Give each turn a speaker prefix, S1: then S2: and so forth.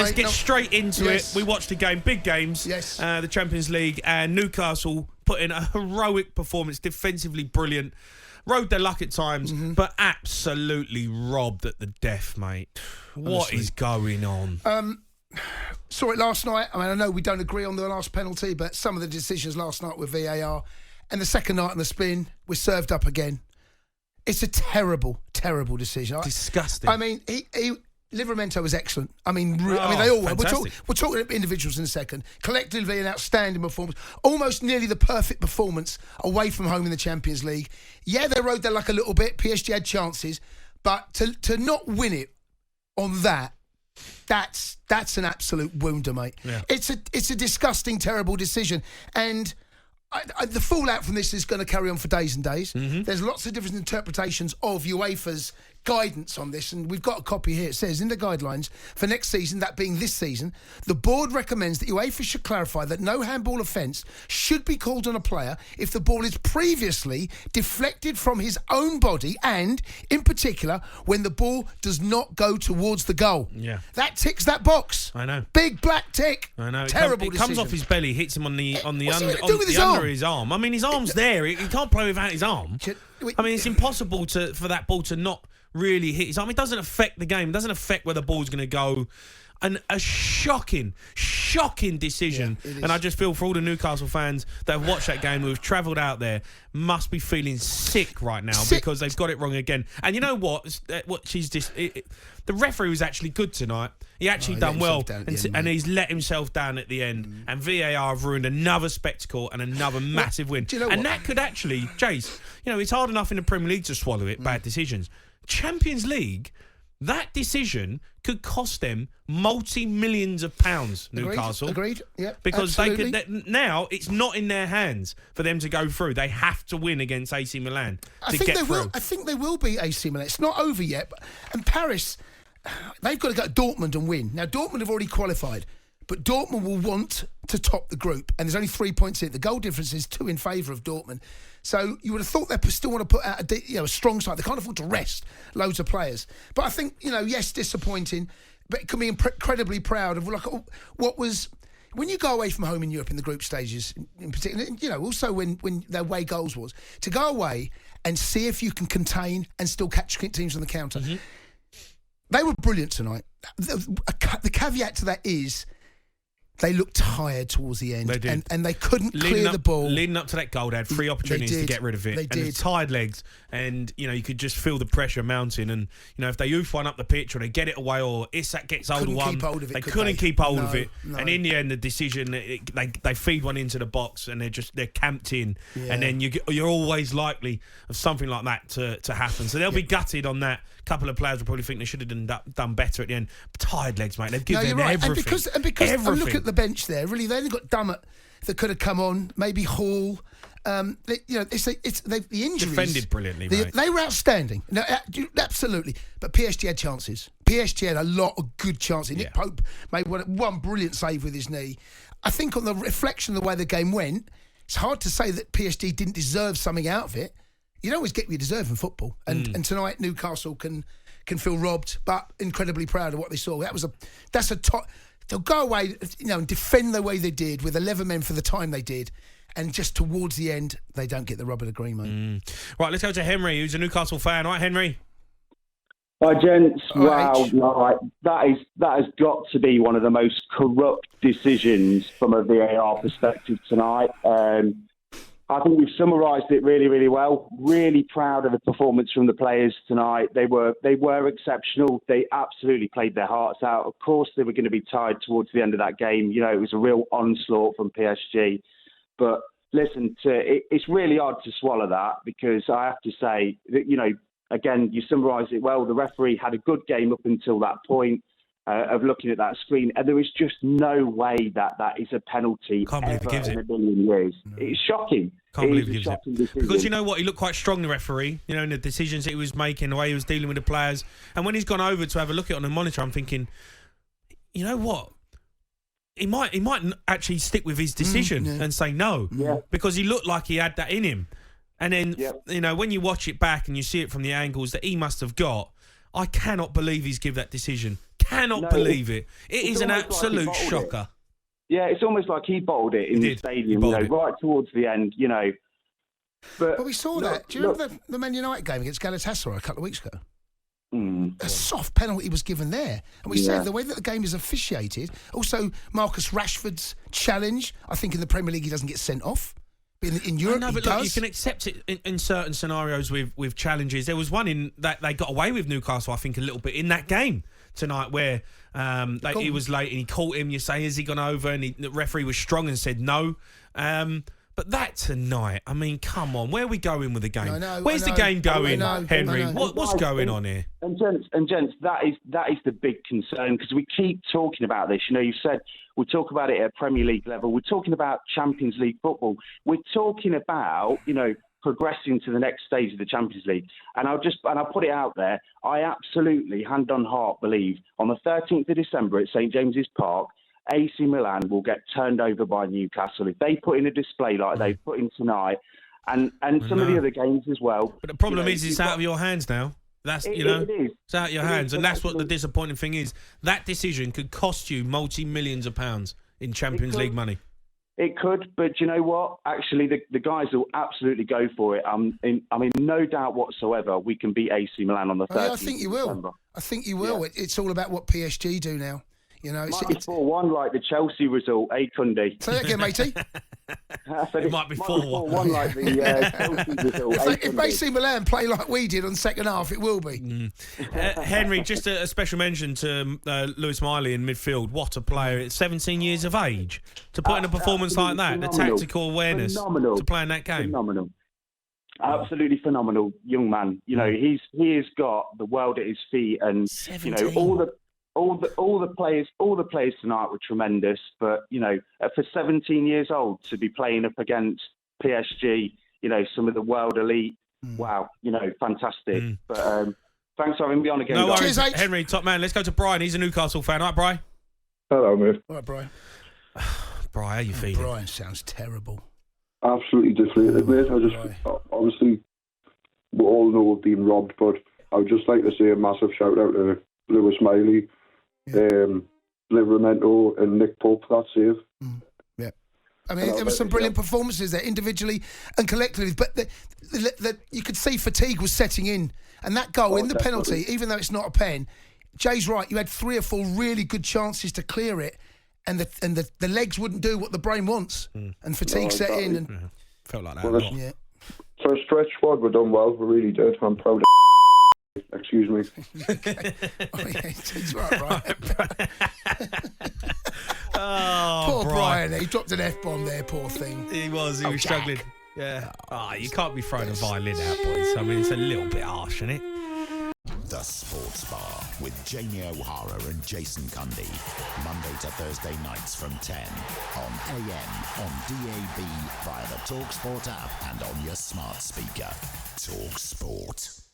S1: let's
S2: mate.
S1: get straight into
S2: Yes.
S1: it. We watched a game, big games,
S2: Yes.
S1: the Champions League, and Newcastle put in a heroic performance, defensively brilliant. Rode their luck at times, but absolutely robbed at the death, mate. What is going on?
S2: Saw it last night. I mean, I know we don't agree on the last penalty, but some of the decisions last night with VAR and the second night on the spin, we're served up again. It's a terrible, terrible decision.
S1: Disgusting.
S2: I mean, Livramento was excellent. I mean, they all were. We'll talk about individuals in a second. Collectively, an outstanding performance. Almost nearly the perfect performance away from home in the Champions League. Yeah, they rode their luck a little bit. PSG had chances. But to not win it on that's an absolute wounder, mate.
S1: Yeah.
S2: It's a disgusting, terrible decision. And the fallout from this is going to carry on for days and days. There's lots of different interpretations of UEFA's guidance on this, and we've got a copy here. It says, in the guidelines for next season, that being this season, the board recommends that UEFA should clarify that no handball offence should be called on a player if the ball is previously deflected from his own body and, in particular, when the ball does not go towards the goal.
S1: Yeah.
S2: That ticks that box.
S1: I know.
S2: Big black tick.
S1: I know.
S2: Terrible
S1: It comes
S2: decision.
S1: off his belly, hits him on the
S2: What's he
S1: under,
S2: gonna do with his
S1: under
S2: arm?
S1: his arm. I mean, his arm's there. He can't play without his arm. I mean, it's impossible for that ball to not really hit his arm. It doesn't affect the game. It doesn't affect where the ball's going to go. And a shocking decision.
S2: Yeah,
S1: and I just feel for all the Newcastle fans that have watched that game, who've travelled out there, must be feeling sick right now because they've got it wrong again. And you know what? The referee was actually good tonight. He actually done well, and he's let himself down at the end. And VAR have ruined another spectacle and another massive win.
S2: Do you know
S1: and
S2: what?
S1: that could actually, Jace, it's hard enough in the Premier League to swallow it, bad decisions. Champions League, that decision could cost them multi-millions of pounds, Newcastle.
S2: Agreed. Yeah.
S1: Because
S2: absolutely.
S1: now it's not in their hands for them to go through. They have to win against AC Milan to get through.
S2: I think they will beat AC Milan. It's not over yet. And Paris, they've got to go to Dortmund and win. Now, Dortmund have already qualified, but Dortmund will want to top the group. And there's only 3 points in it. The goal difference is 2 in favour of Dortmund. So you would have thought they still want to put out a strong side. They can't afford to rest loads of players. But I think, yes, disappointing, but it can be incredibly proud of what was... When you go away from home in Europe in the group stages, in particular, also when their away goals was, to go away and see if you can contain and still catch teams on the counter. They were brilliant tonight. The caveat to that is they looked tired towards the end.
S1: They did.
S2: And they couldn't clear the ball.
S1: Leading up to that goal, they had 3 opportunities to get rid of it.
S2: They
S1: and
S2: did.
S1: the tired legs, and, you could just feel the pressure mounting. And, if they oof one up the pitch or they get it away or Isak gets hold of one, they couldn't keep hold of it.
S2: No.
S1: And in the end, the decision, they feed one into the box and they're camped in.
S2: Yeah.
S1: And then you're always likely of something like that to happen. So they'll be gutted on that. A couple of players will probably think they should have done better at the end. Tired legs, mate. They've given them everything.
S2: And because I
S1: everything.
S2: look at the bench there, really, they only got Dummett that could have come on, maybe Hall. The injuries.
S1: Defended brilliantly, mate.
S2: They were outstanding. No, absolutely. But PSG had chances. PSG had a lot of good chances. Nick Pope made one brilliant save with his knee. I think on the reflection of the way the game went, it's hard to say that PSG didn't deserve something out of it. You don't always get what you deserve in football. And tonight, Newcastle can feel robbed, but incredibly proud of what they saw. That's a top... They'll go away, and defend the way they did with 11 men for the time they did, and just towards the end, they don't get the rub of the green, mate.
S1: Right, let's go to Henry, who's a Newcastle fan. All right, Henry?
S3: Hi, gents.
S2: All
S3: Wow, that has got to be one of the most corrupt decisions from a VAR perspective tonight. I think we've summarised it really, really well. Really proud of the performance from the players tonight. They were exceptional. They absolutely played their hearts out. Of course, they were going to be tired towards the end of that game. It was a real onslaught from PSG. But listen, it's really hard to swallow that because I have to say that, again, you summarised it well. The referee had a good game up until that point. Of looking at that screen, and there is just no way that is a penalty ever in a million years. No. It's shocking.
S1: Can't believe he gives it. Because you know what? He looked quite strong, the referee, in the decisions that he was making, the way he was dealing with the players. And when he's gone over to have a look at it on the monitor, I'm thinking, you know what? He might actually stick with his decision and say no. Yeah. Because he looked like he had that in him. And then, when you watch it back and you see it from the angles that he must have got, I cannot believe he's give that decision. cannot believe it. It is an absolute shocker.
S3: Yeah, it's almost like he bottled it in the stadium, right towards the end, But
S2: we saw that. Do you remember the Man United game against Galatasaray a couple of weeks ago? A soft penalty was given there. And we said the way that the game is officiated, also Marcus Rashford's challenge, I think in the Premier League he doesn't get sent off. In Europe,
S1: but look, you can accept it in certain scenarios with challenges. There was one in that they got away with Newcastle, I think, a little bit in that game tonight where he was late and he caught him. You say, has he gone over? And the referee was strong and said no. But that tonight, I mean, come on, where are we going with the game? Where's the game going, Henry? What's going on here?
S3: And gents, that is the big concern because we keep talking about this. You said we talk about it at Premier League level. We're talking about Champions League football. We're talking about progressing to the next stage of the Champions League. And I'll put it out there. I absolutely, hand on heart, believe on the 13th of December at St James's Park, AC Milan will get turned over by Newcastle if they put in a display like they've put in tonight, and some of the other games as well.
S1: But the problem is, it's out of your hands now. That's it is. It's out of your hands, and that's what the disappointing thing is. That decision could cost you multi-millions of pounds in Champions League money.
S3: It could, but you know what? Actually, the guys will absolutely go for it. No doubt whatsoever, we can beat AC Milan on the 13th.
S2: I think you will.
S3: December.
S2: I think you will. Yeah. It's all about what PSG do now.
S3: It might be 4-1 like the Chelsea result, Cundy?
S2: Say that again, matey.
S1: It might be 4-1
S3: like the Chelsea result.
S2: If AC Milan play like we did on second half, it will be.
S1: Henry, just a special mention to Lewis Miley in midfield. What a player at 17 years of age. To put in a performance like that, phenomenal. The tactical awareness to play in that game.
S3: Phenomenal. Absolutely phenomenal young man. He has got the world at his feet, and
S1: 17.
S3: all the players tonight were tremendous. But for 17 years old to be playing up against PSG, some of the world elite. Wow, fantastic. But thanks for having me on again.
S1: No
S3: worries,
S1: worries, Henry, top man. Let's go to Brian. He's a Newcastle fan. All right, Brian.
S4: Hello, mate.
S2: All right, Brian.
S1: Brian, how you feeling?
S2: Brian sounds terrible.
S4: Absolutely deflated, mate. Obviously, we all know we've been robbed, but I would just like to say a massive shout out to Lewis Miley, Livramento and Nick Pope for that save.
S2: Yeah. I mean, there were some brilliant performances there, individually and collectively, but you could see fatigue was setting in. And that goal in the penalty, even though it's not a pen, Jay's right, you had 3 or 4 really good chances to clear it, and the legs wouldn't do what the brain wants, and fatigue set in. And
S1: felt like that.
S2: Yeah.
S4: For a stretch squad, we've done well. We really did. I'm proud of excuse me.
S2: It's right, Brian. Poor
S1: Brian.
S2: He dropped an F-bomb there, poor thing.
S1: He was struggling. Yeah. You can't be throwing a violin out, boys. I mean, it's a little bit harsh, isn't it?
S5: The Sports Bar with Jamie O'Hara and Jason Cundy. Monday to Thursday nights from 10 on AM, on DAB, via the talkSPORT app and on your smart speaker. talkSPORT.